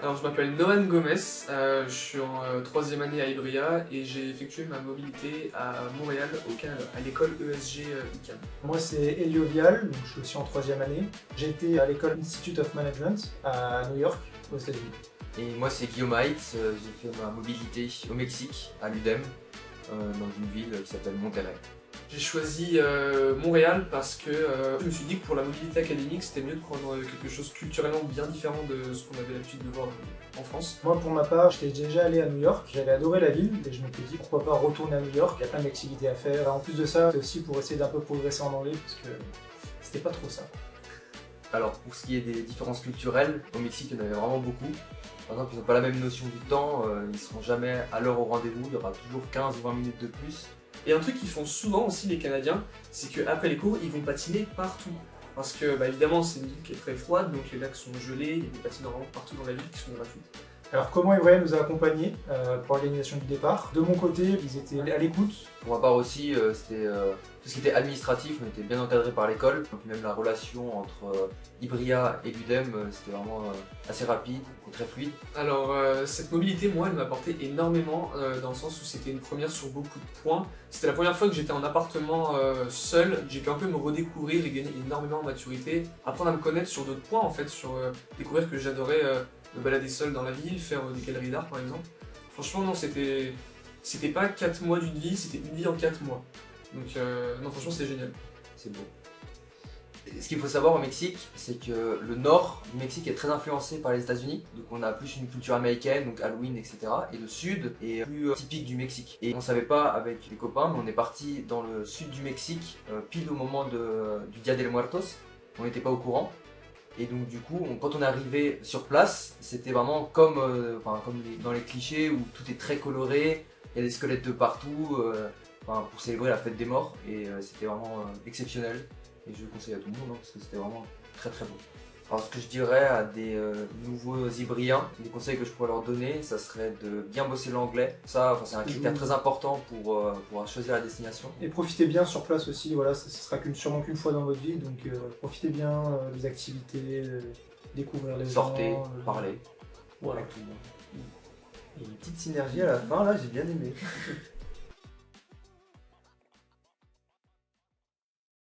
Alors je m'appelle Nohan Gomez, je suis en troisième année à Ibria et j'ai effectué ma mobilité à Montréal, au Canada, à l'école ESG UQAM. Moi c'est Elio Vial, donc je suis aussi en troisième année. J'ai été à l'école Institute of Management à New York, aux États-Unis. Et moi c'est Guillaume Heitz, j'ai fait ma mobilité au Mexique, à l'UDEM, dans une ville qui s'appelle Monterrey. J'ai choisi Montréal parce que je me suis dit que pour la mobilité académique c'était mieux de prendre quelque chose culturellement bien différent de ce qu'on avait l'habitude de voir en France. Moi pour ma part, j'étais déjà allé à New York, j'avais adoré la ville et je m'étais dit pourquoi pas retourner à New York, il y a plein d'activités à faire. En plus de ça, c'est aussi pour essayer d'un peu progresser en anglais parce que c'était pas trop ça. Alors pour ce qui est des différences culturelles, au Mexique il y en avait vraiment beaucoup. Par exemple ils n'ont pas la même notion du temps, ils ne seront jamais à l'heure au rendez-vous, il y aura toujours 15 ou 20 minutes de plus. Et un truc qu'ils font souvent aussi les Canadiens, c'est qu'après les cours, ils vont patiner partout. Parce que évidemment c'est une ville qui est très froide, donc les lacs sont gelés, il y a des patinoires partout dans la ville qui sont gratuites. Alors comment Ivrea nous a accompagnés pour l'organisation du départ? De mon côté, ils étaient à l'écoute. Pour ma part aussi, c'était tout ce qui était administratif, on était bien encadré par l'école. Donc même la relation entre Ibria et l'UDEM, c'était vraiment assez rapide et très fluide. Alors cette mobilité, moi, elle m'a apporté énormément dans le sens où c'était une première sur beaucoup de points. C'était la première fois que j'étais en appartement seul, j'ai pu un peu me redécouvrir et gagner énormément en maturité, apprendre à me connaître sur d'autres points en fait, sur découvrir que j'adorais me balader seul dans la ville, faire des galeries d'art par exemple. Franchement non, c'était pas 4 mois d'une vie, c'était une vie en 4 mois. Donc non, franchement c'est génial. C'est beau. Ce qu'il faut savoir au Mexique, c'est que le nord du Mexique est très influencé par les États-Unis. Donc on a plus une culture américaine, donc Halloween, etc. Et le sud est plus typique du Mexique. Et on savait pas avec les copains, mais on est parti dans le sud du Mexique, pile au moment du Dia de los Muertos. On n'était pas au courant. Et donc du coup, quand on est arrivé sur place, c'était vraiment comme dans les clichés où tout est très coloré, il y a des squelettes de partout, pour célébrer la fête des morts. Et c'était vraiment exceptionnel. Et je le conseille à tout le monde parce que c'était vraiment très très beau. Alors ce que je dirais à des nouveaux Ibriens, les conseils que je pourrais leur donner, ça serait de bien bosser l'anglais. Ça, c'est un critère très important pour choisir la destination. Et profitez bien sur place aussi, voilà, ça sera sûrement qu'une fois dans votre vie, donc profitez bien des activités, découvrir les Sortez, gens. parlez. Voilà. Avec tout le monde. Et une petite synergie à la fin, là, j'ai bien aimé.